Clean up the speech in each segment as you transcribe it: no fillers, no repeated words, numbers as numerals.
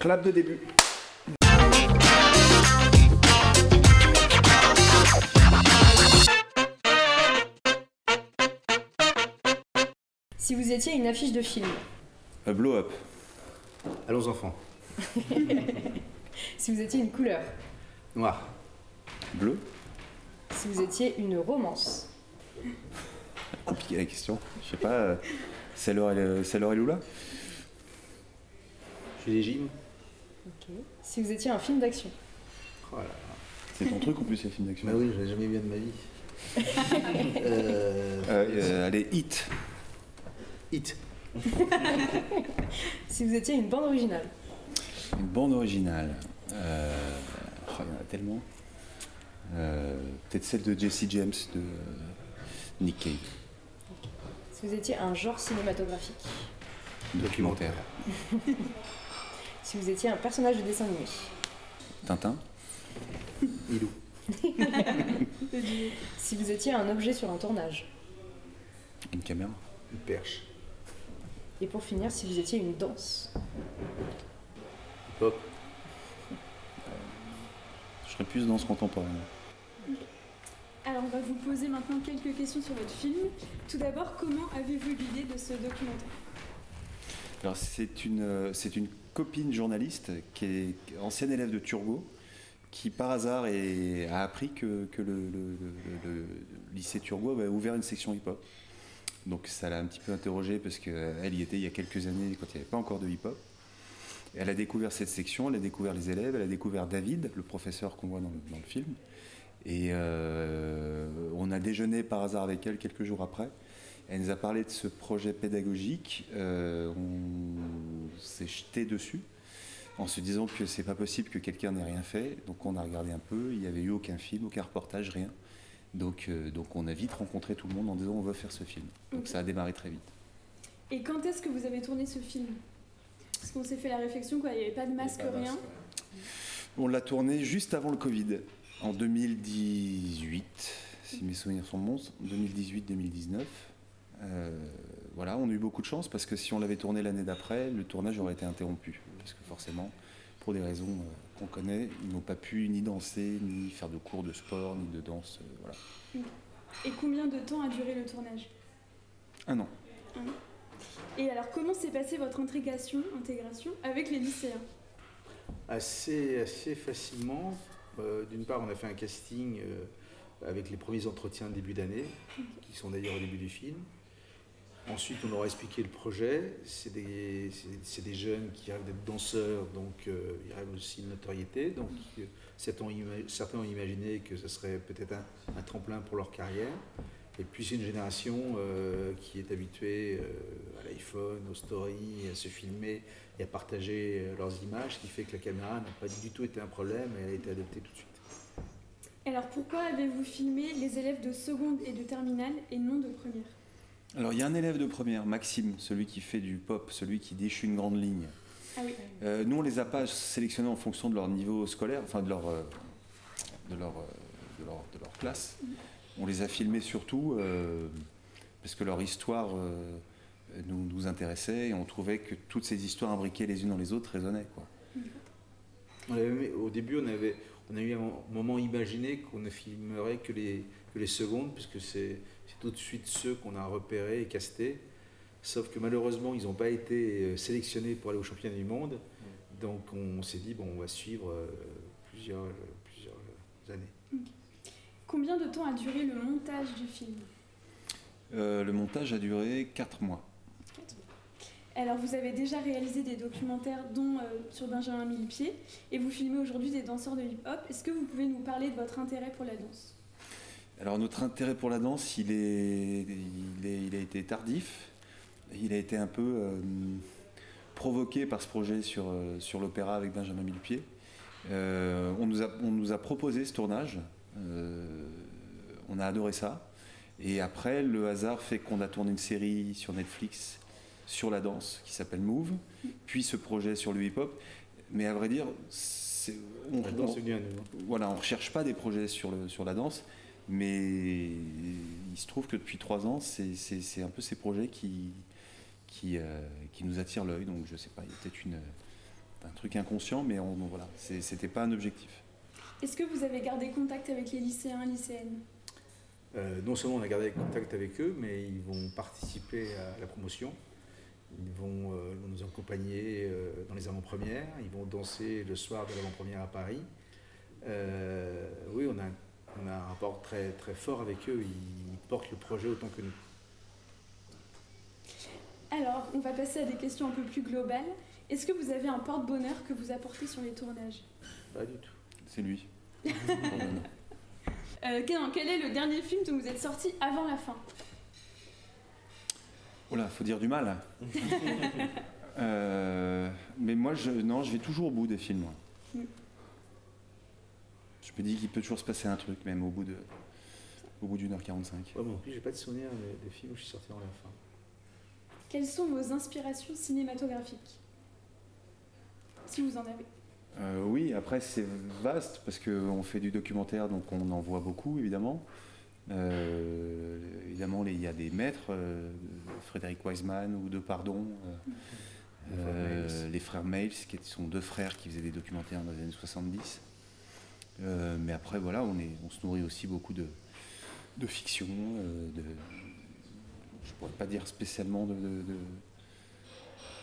Clap de début. Si vous étiez une affiche de film. Blow up. Allons enfants. Si vous étiez une couleur. Noir. Bleu. Si vous étiez une romance. Compliqué la question. Je sais pas. C'est l'heure et Lula. Julie Jim. Ok. Si vous étiez un film d'action. Oh là là. C'est ton truc en plus, les films d'action. Bah oui, je l'ai jamais vu de ma vie. Allez, Hit. Hit. Si vous étiez une bande originale. Une bande originale. Il y en a tellement. Peut-être celle de Jesse James de Nick Cave. Si vous étiez un genre cinématographique. Documentaire. Si vous étiez un personnage de dessin animé. Tintin. Milou. Si vous étiez un objet sur un tournage. Une caméra. Une perche. Et pour finir, si vous étiez une danse. Pop. Je serais plus dans ce contemporain. Alors on va vous poser maintenant quelques questions sur votre film. Tout d'abord, comment avez-vous l'idée de ce documentaire? Alors c'est une copine journaliste qui est ancienne élève de Turgot, qui par hasard a appris que le lycée Turgot avait ouvert une section hip-hop. Donc ça l'a un petit peu interrogée parce qu'elle y était il y a quelques années quand il n'y avait pas encore de hip-hop. Elle a découvert cette section, elle a découvert les élèves, elle a découvert David, le professeur qu'on voit dans le film. Et on a déjeuné par hasard avec elle quelques jours après. Elle nous a parlé de ce projet pédagogique. On s'est jeté dessus en se disant que c'est pas possible que quelqu'un n'ait rien fait. Donc on a regardé un peu, il n'y avait eu aucun film, aucun reportage, rien. Donc on a vite rencontré tout le monde en disant on veut faire ce film. Donc ça a démarré très vite. Et quand est-ce que vous avez tourné ce film? Parce qu'on s'est fait la réflexion, quoi, il n'y avait pas de masque, rien. On l'a tourné juste avant le Covid, en 2018, si mes souvenirs sont bons, 2018-2019. Voilà, on a eu beaucoup de chance parce que si on l'avait tourné l'année d'après, le tournage aurait été interrompu. Parce que forcément, pour des raisons qu'on connaît, ils n'ont pas pu ni danser, ni faire de cours de sport, ni de danse. Voilà. Et combien de temps a duré le tournage? 1 an. Et alors, comment s'est passée votre intégration avec les lycéens? Assez facilement. D'une part, on a fait un casting avec les premiers entretiens de début d'année, qui sont d'ailleurs au début du film. Ensuite, on leur a expliqué le projet. C'est des jeunes qui rêvent d'être danseurs, donc ils rêvent aussi de notoriété. Donc certains ont imaginé que ce serait peut-être un tremplin pour leur carrière. Et puis c'est une génération qui est habituée à l'iPhone, aux stories, à se filmer et à partager leurs images, ce qui fait que la caméra n'a pas du tout été un problème et elle a été adoptée tout de suite. Alors pourquoi avez-vous filmé les élèves de seconde et de terminale et non de première? Alors il y a un élève de première, Maxime, celui qui fait du pop, celui qui déchue une grande ligne. Ah oui. Nous on les a pas sélectionnés en fonction de leur niveau scolaire, enfin de leur classe. On les a filmés surtout parce que leur histoire nous intéressait et on trouvait que toutes ces histoires imbriquées les unes dans les autres résonnaient, quoi. Au début, on a eu un moment imaginé qu'on ne filmerait que les secondes, puisque c'est tout de suite ceux qu'on a repérés et castés. Sauf que malheureusement, ils n'ont pas été sélectionnés pour aller au championnat du monde. Donc on s'est dit, bon, on va suivre plusieurs années. Okay. Combien de temps a duré le montage du film? Le montage a duré 4 mois. Alors vous avez déjà réalisé des documentaires dont sur Benjamin Millepied et vous filmez aujourd'hui des danseurs de hip-hop. Est-ce que vous pouvez nous parler de votre intérêt pour la danse? Alors notre intérêt pour la danse, il a été tardif. Il a été un peu provoqué par ce projet sur l'opéra avec Benjamin Millepied. On nous a proposé ce tournage. On a adoré ça. Et après, le hasard fait qu'on a tourné une série sur Netflix sur la danse qui s'appelle Move, puis ce projet sur le hip-hop. Mais à vrai dire, voilà, on ne recherche pas des projets sur la danse, mais il se trouve que depuis 3 ans, c'est un peu ces projets qui nous attirent l'œil. Donc je ne sais pas, il y a peut-être un truc inconscient, mais voilà, c'était pas un objectif. Est-ce que vous avez gardé contact avec les lycéens, lycéennes? Non seulement on a gardé contact avec eux, mais ils vont participer à la promotion. Ils vont nous accompagner dans les avant-premières. Ils vont danser le soir de l'avant-première à Paris. Oui, on a un rapport très, très fort avec eux. Ils portent le projet autant que nous. Alors, on va passer à des questions un peu plus globales. Est-ce que vous avez un porte-bonheur que vous apportez sur les tournages? Pas du tout. C'est lui. Quel est le dernier film dont vous êtes sorti avant la fin? Oh là, faut dire du mal. Mais moi, je vais toujours au bout des films. Moi. Je me dis qu'il peut toujours se passer un truc, même au bout d'1h45. Ouais, moi non plus, j'ai pas de souvenir des films où je suis sorti avant la fin. Quelles sont vos inspirations cinématographiques? Si vous en avez. Oui, après c'est vaste parce qu'on fait du documentaire, donc on en voit beaucoup évidemment. Évidemment, il y a des maîtres, Frédéric Wiseman ou Depardon, les frères Mails, qui sont deux frères qui faisaient des documentaires dans les années 70. Mais après, voilà, on se nourrit aussi beaucoup de fiction. Je ne pourrais pas dire spécialement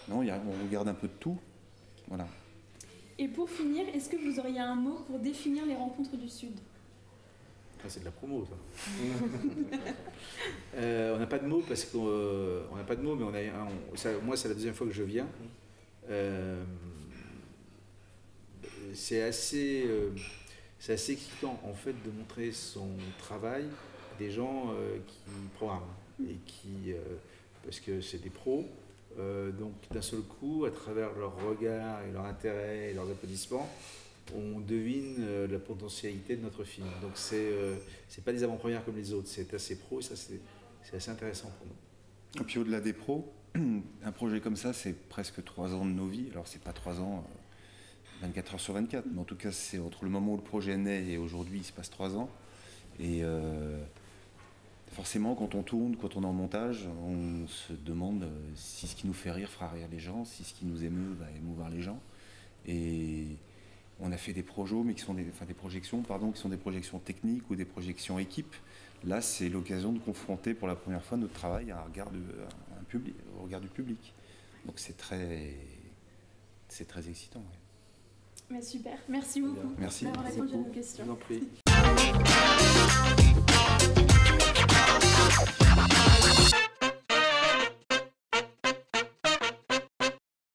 Non, on regarde un peu de tout. Voilà. Et pour finir, est-ce que vous auriez un mot pour définir les rencontres du Sud? C'est de la promo, ça. On n'a pas de mots parce qu'on n'a pas de mots, mais moi, c'est la deuxième fois que je viens. C'est assez excitant, en fait, de montrer son travail à des gens qui programment et parce que c'est des pros. Donc, d'un seul coup, à travers leur regard et leur intérêt et leurs applaudissements, on devine la potentialité de notre film. Donc c'est pas des avant-premières comme les autres, c'est assez pro et ça c'est assez intéressant pour nous. Et puis au-delà des pros, un projet comme ça, c'est presque 3 ans de nos vies. Alors c'est pas 3 ans 24 heures sur 24, mais en tout cas c'est entre le moment où le projet naît et aujourd'hui il se passe 3 ans. Et forcément quand on tourne, quand on est en montage, on se demande si ce qui nous fait rire fera rire les gens, si ce qui nous émeut va émouvoir les gens. Et on a fait des projets, mais qui sont des projections, qui sont des projections techniques ou des projections équipes. Là, c'est l'occasion de confronter pour la première fois notre travail au regard du public. Donc c'est très excitant. Ouais. Mais super, merci beaucoup Merci. d'avoir répondu à nos questions. Je vous en prie.